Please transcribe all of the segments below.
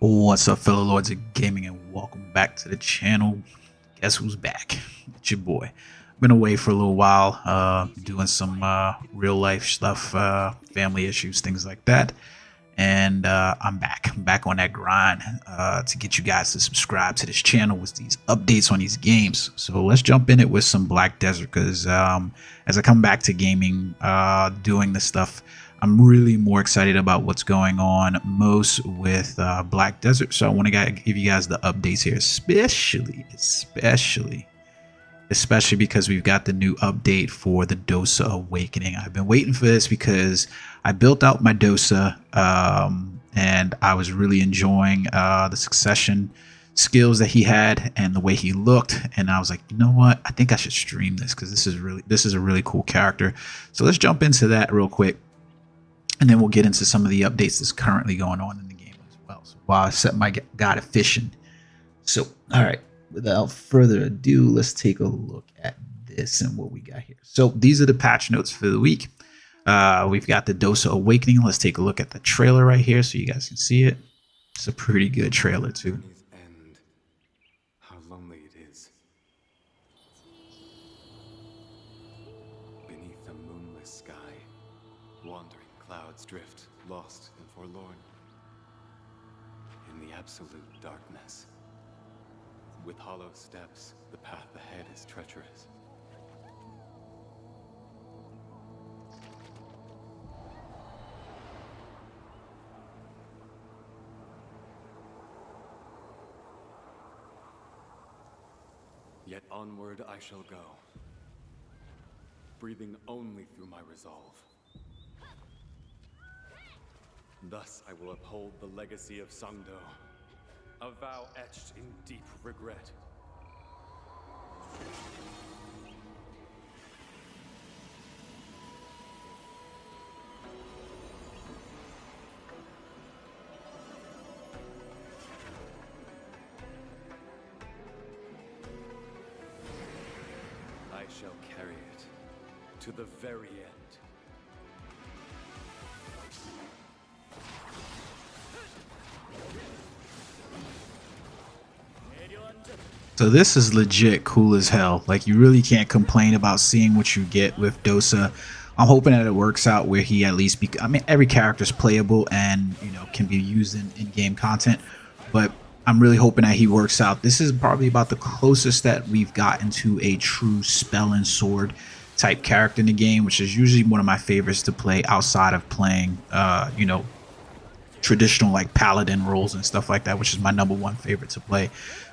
What's up, fellow lords of gaming, and welcome back to the channel. Guess who's back? It's your boy. Been away for a little while, doing some real life stuff, family issues, things like that. And I'm back on that grind to get you guys to subscribe to this channel with these updates on these games. So let's jump in it with some Black Desert, because as I come back to gaming, doing this stuff, I'm really more excited about what's going on most with Black Desert. So I want to give you guys the updates here, especially because we've got the new update for the Dosa Awakening. I've been waiting for this because I built out my Dosa and I was really enjoying the succession skills that he had and the way he looked, and I was like, you know what, I think I should stream this because this is a really cool character. So let's jump into that real quick, and then we'll get into some of the updates that's currently going on in the game as well. So while I set my god efficient. So all right, without further ado, let's take a look at this and what we got here. So these are the patch notes for the week. We've got the Dosa Awakening. Let's take a look at the trailer right here so you guys can see it. It's a pretty good trailer too. End. How lonely it is. Beneath a moonless sky, wandering clouds drift, lost and forlorn. In the absolute darkness. With hollow steps, the path ahead is treacherous. Yet onward I shall go, breathing only through my resolve. Thus I will uphold the legacy of Sangdo, a vow etched in deep regret. I shall carry it to the very end. So this is legit cool as hell. Like, you really can't complain about seeing what you get with Dosa. I'm hoping that it works out where he at least I mean, every character's playable and, you know, can be used in game content, but I'm really hoping that he works out. This is probably about the closest that we've gotten to a true spell and sword type character in the game, which is usually one of my favorites to play outside of playing you know, traditional like paladin roles and stuff like that, which is my #1 favorite to play.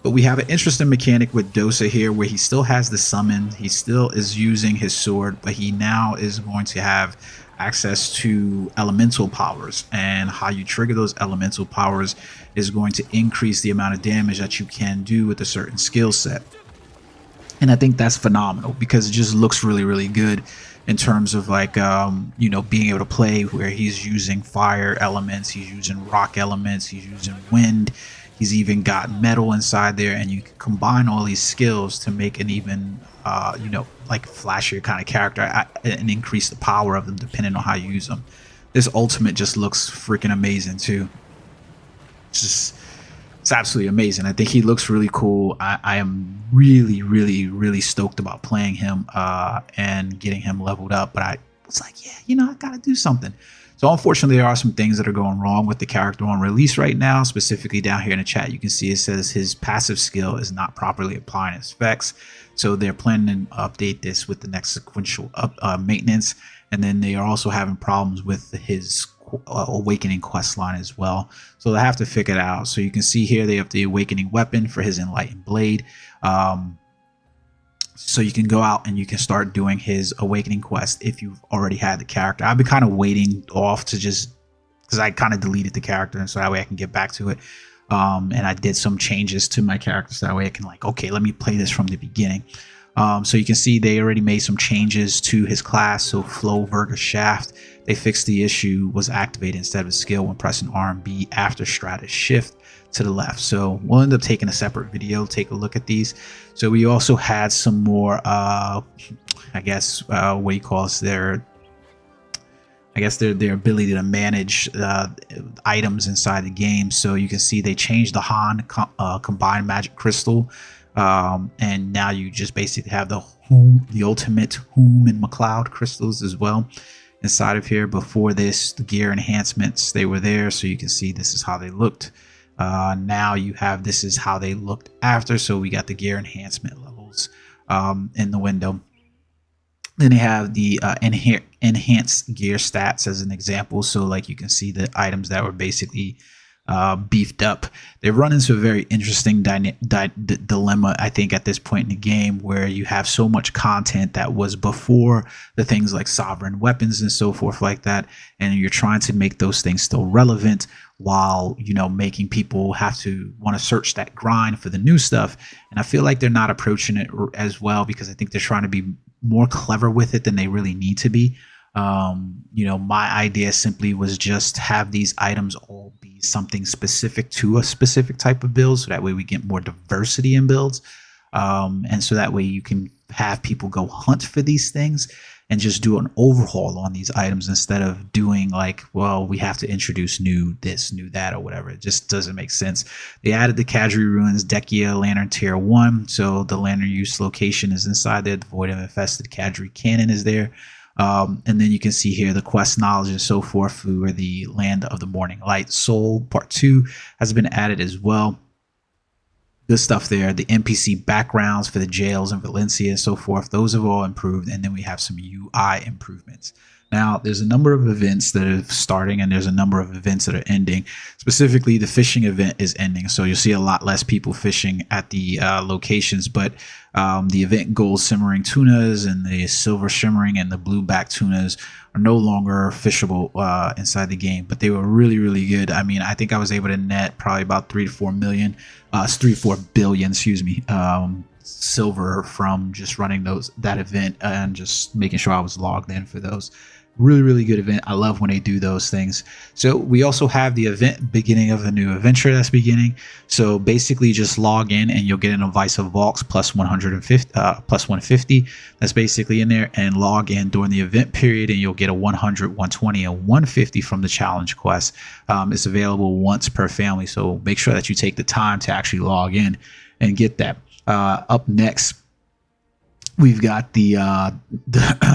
But we have an interesting mechanic with Dosa here where he still has the summon, he still is using his sword, but he now is going to have access to elemental powers, and how you trigger those elemental powers is going to increase the amount of damage that you can do with a certain skill set. And I think that's phenomenal because it just looks really good in terms of like you know, being able to play where he's using fire elements, he's using rock elements, he's using wind, he's even got metal inside there, and you can combine all these skills to make an even you know, like flashier kind of character and increase the power of them depending on how you use them. This ultimate just looks freaking amazing too. It's absolutely amazing. I think he looks really cool. I am really stoked about playing him and getting him leveled up, but I was like, yeah, you know, I gotta do something. So unfortunately, there are some things that are going wrong with the character on release right now. Specifically down here in the chat, you can see it says his passive skill is not properly applying its effects. So they're planning to update this with the next sequential maintenance. And then they are also having problems with his Awakening quest line as well. So they have to figure it out. So you can see here they have the Awakening weapon for his Enlightened Blade. So you can go out and you can start doing his Awakening quest if you've already had the character. I've been kind of waiting off to just because I kind of deleted the character, and so that way I can get back to it. And I did some changes to my character so that way I can like, okay, let me play this from the beginning. So you can see they already made some changes to his class. So Flow Verga Shaft, they fixed the issue, was activated instead of a skill when pressing R and B after Stratus Shift to the left. So we'll end up taking a separate video, take a look at these. So we also had some more I guess what do you call this, their I guess their ability to manage items inside the game. So you can see they changed the Han combined magic crystal, and now you just basically have the ultimate Whom and McLeod crystals as well inside of here. Before this, the gear enhancements, they were there, so you can see this is how they looked. Now you have this is how they looked after. So we got the gear enhancement levels in the window. Then they have the enhanced gear stats as an example. So like you can see the items that were basically beefed up. They run into a very interesting dilemma, I think, at this point in the game, where you have so much content that was before the things like sovereign weapons and so forth like that, and you're trying to make those things still relevant while, you know, making people have to want to search that grind for the new stuff. And I feel like they're not approaching it as well, because I think they're trying to be more clever with it than they really need to be. You know, my idea simply was just have these items all be something specific to a specific type of build, so that way we get more diversity in builds, and so that way you can have people go hunt for these things and just do an overhaul on these items, instead of doing like, well, we have to introduce new this, new that, or whatever. It just doesn't make sense. They added the Kadri Ruins Dekia Lantern Tier 1, so the lantern use location is inside there. The Void of Infested Kadri Cannon is there. And then you can see here the quest knowledge and so forth for the Land of the Morning Light. Soul Part 2 has been added as well. Good stuff there. The NPC backgrounds for the jails in Valencia and so forth, those have all improved. And then we have some UI improvements. Now, there's a number of events that are starting, and there's a number of events that are ending. Specifically, the fishing event is ending, so you'll see a lot less people fishing at the locations. But the event gold simmering tunas and the silver shimmering and the blue back tunas are no longer fishable inside the game, but they were really, really good. I mean, I think I was able to net probably about 3 to 4 million, 3 to 4 billion, excuse me, silver from just running that event and just making sure I was logged in for those. Really, really good event. I love when they do those things. So we also have the event beginning of the new adventure that's beginning. So basically just log in and you'll get an advice of Valks plus 150 plus 150. That's basically in there, and log in during the event period and you'll get a 100, 120, and 150 from the challenge quest. It's available once per family, so make sure that you take the time to actually log in and get that. Up next, we've got the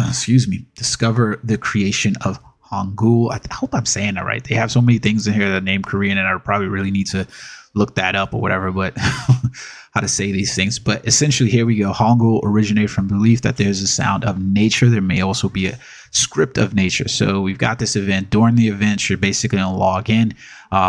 excuse me, discover the creation of Hangul. I hope I'm saying that right. They have so many things in here that are named Korean, and I probably really need to look that up or whatever, but how to say these things. But essentially, here we go. Hangul originated from belief that there's a sound of nature. There may also be a script of nature. So we've got this event. During the event, you're basically going to log in,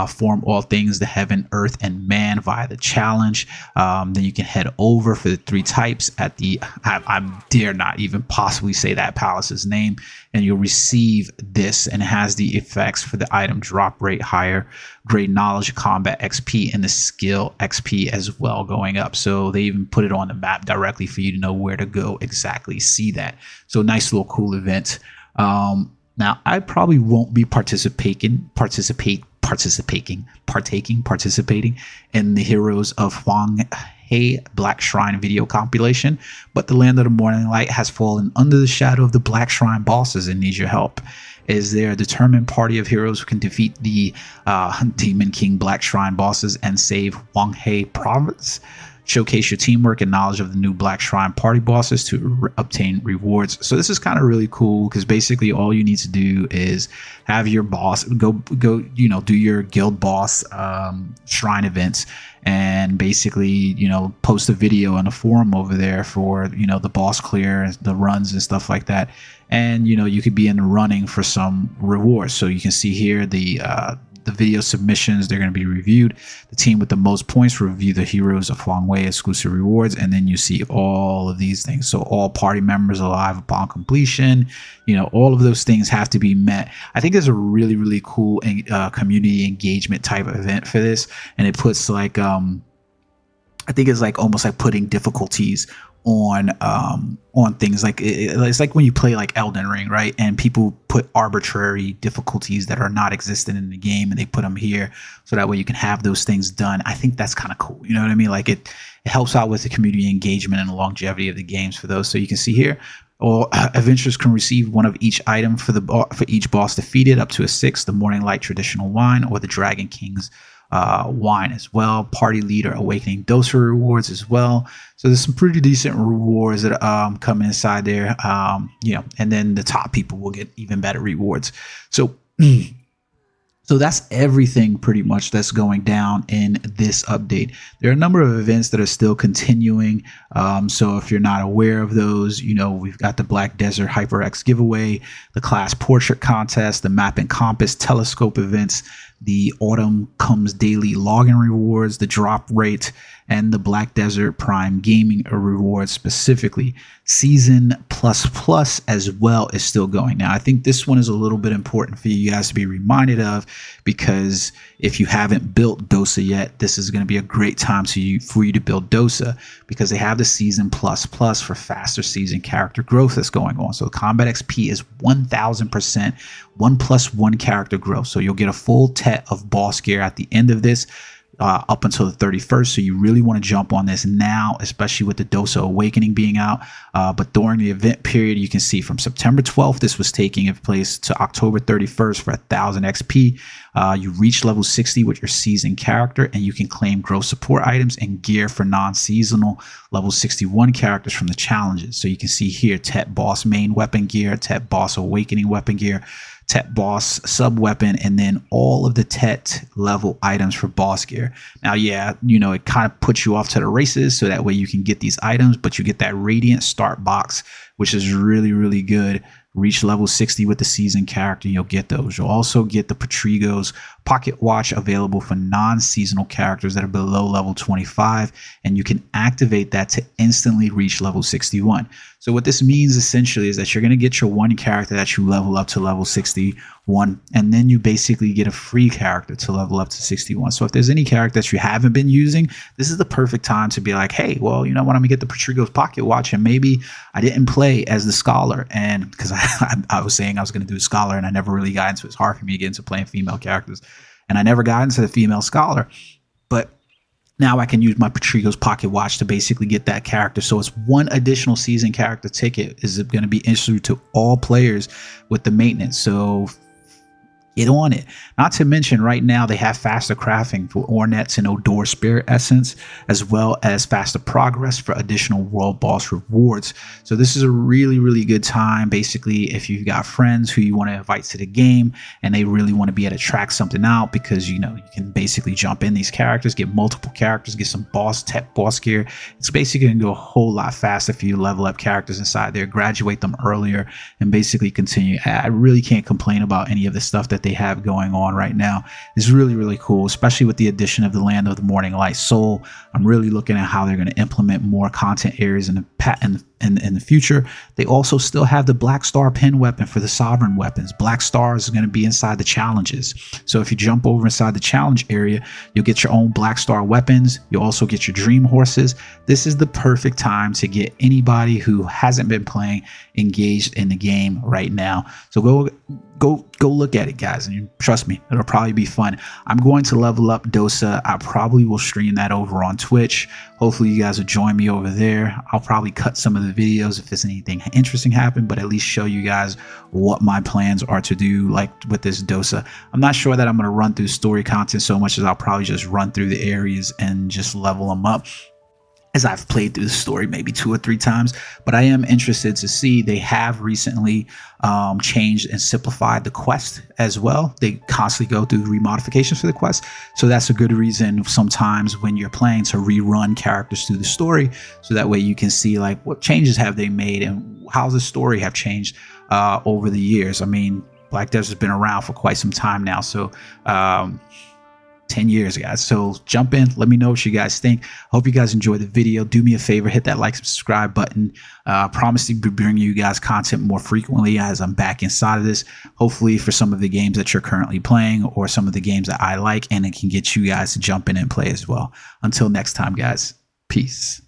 form all things, the heaven, earth, and man via the challenge. Then you can head over for the 3 types at the, I dare not even possibly say that palace's name, and you'll receive this, and it has the effects for the item drop rate, higher grade knowledge, combat XP, and the skill XP as well going up. So they even put it on the map directly for you to know where to go exactly see that. So nice little cool event. Now I probably won't be participating in the Heroes of Hwanghae Black Shrine video compilation, but the Land of the Morning Light has fallen under the shadow of the Black Shrine bosses and needs your help. Is there a determined party of heroes who can defeat the Demon King Black Shrine bosses and save Hwanghae province? Showcase your teamwork and knowledge of the new Black Shrine party bosses to obtain rewards. So this is kind of really cool, because basically all you need to do is have your boss go you know, do your guild boss shrine events, and basically, you know, post a video on the forum over there for, you know, the boss clear, the runs and stuff like that. And, you know, you could be in the running for some rewards. So you can see here the video submissions, they're going to be reviewed. The team with the most points review the Heroes of Hwanghae exclusive rewards, and then you see all of these things. So all party members alive upon completion, you know, all of those things have to be met. I think there's a really, really cool community engagement type of event for this, and it puts like I think it's like almost like putting difficulties on things like it's like when you play like Elden Ring, right? And people put arbitrary difficulties that are not existent in the game and they put them here so that way you can have those things done. I think that's kind of cool. You know what I mean? Like it helps out with the community engagement and the longevity of the games for those. So you can see here, or adventurers can receive one of each item for each boss defeated, up to a 6, the Morning Light traditional wine or the Dragon King's wine as well. Party leader awakening dosa rewards as well. So there's some pretty decent rewards that come inside there. You know, and then the top people will get even better rewards. So so that's everything pretty much that's going down in this update. There are a number of events that are still continuing. So if you're not aware of those, you know, we've got the Black Desert HyperX giveaway, the class portrait contest, the map and compass telescope events, the Autumn Comes Daily login rewards, the drop rate, and the Black Desert Prime Gaming rewards specifically. Season Plus as well is still going. Now, I think this one is a little bit important for you guys to be reminded of, because if you haven't built DOSA yet, this is going to be a great time for you to build DOSA, because they have the Season Plus for faster season character growth that's going on. So combat XP is 1000%, 1+1 character growth. So you'll get a full tet of boss gear at the end of this, up until the 31st. So you really want to jump on this now, especially with the DOSA Awakening being out. But during the event period, you can see from September 12th, this was taking place, to October 31st for 1000 XP. You reach level 60 with your seasoned character, and you can claim growth support items and gear for non-seasonal level 61 characters from the challenges. So you can see here, Tet Boss main weapon gear, Tet Boss Awakening weapon gear, Tet Boss sub weapon, and then all of the Tet level items for boss gear. Now, yeah, you know, it kind of puts you off to the races, so that way you can get these items, but you get that Radiant start box, which is really, really good. Reach level 60 with the seasoned character, you'll get those. You'll also get the Patrigo's Pocket Watch available for non-seasonal characters that are below level 25, and you can activate that to instantly reach level 61. So what this means essentially is that you're going to get your one character that you level up to level 61, and then you basically get a free character to level up to 61. So if there's any character that you haven't been using, this is the perfect time to be like, hey, well, you know what, I'm gonna get the Patrigo's Pocket Watch, and maybe I didn't play as the Scholar, and because I was saying I was going to do a Scholar, and I never really got into it. It's hard for me to get into playing female characters, and I never got into the female Scholar, but now I can use my Patrigo's Pocket Watch to basically get that character. So it's one additional season character ticket is going to be issued to all players with the maintenance. So get on it. Not to mention, right now they have faster crafting for Ornets and Odor Spirit Essence, as well as faster progress for additional world boss rewards. So this is a really, really good time. Basically, if you've got friends who you want to invite to the game and they really want to be able to track something out, because you know you can basically jump in these characters, get multiple characters, get some Tet boss gear. It's basically going to go a whole lot faster for you to level up characters inside there, graduate them earlier, and basically continue. I really can't complain about any of the stuff that they have going on right now. It's really, really cool, especially with the addition of the Land of the Morning Light Soul. I'm really looking at how they're going to implement more content areas in the future. They also still have the Black Star pin weapon for the sovereign weapons. Black Star is going to be inside the challenges. So if you jump over inside the challenge area, you'll get your own Black Star weapons. You'll also get your dream horses. This is the perfect time to get anybody who hasn't been playing engaged in the game right now. So go look at it, guys, and trust me, it'll probably be fun. I'm going to level up DOSA. I probably will stream that over on Twitch. Hopefully you guys will join me over there. I'll probably cut some of the videos if there's anything interesting happen, but at least show you guys what my plans are to do, like with this DOSA. I'm not sure that I'm going to run through story content so much as I'll probably just run through the areas and just level them up, as I've played through the story maybe 2 or 3 times. But I am interested to see, they have recently changed and simplified the quest as well. They constantly go through remodifications for the quest. So that's a good reason sometimes when you're playing to rerun characters through the story. So that way you can see like what changes have they made and how the story have changed over the years. I mean, Black Desert's been around for quite some time now. So 10 years, guys. So jump in, let me know what you guys think. Hope you guys enjoyed the video. Do me a favor, hit that like, subscribe button. Promise to be bringing you guys content more frequently as I'm back inside of this, hopefully for some of the games that you're currently playing or some of the games that I like, and it can get you guys to jump in and play as well. Until next time, guys, peace.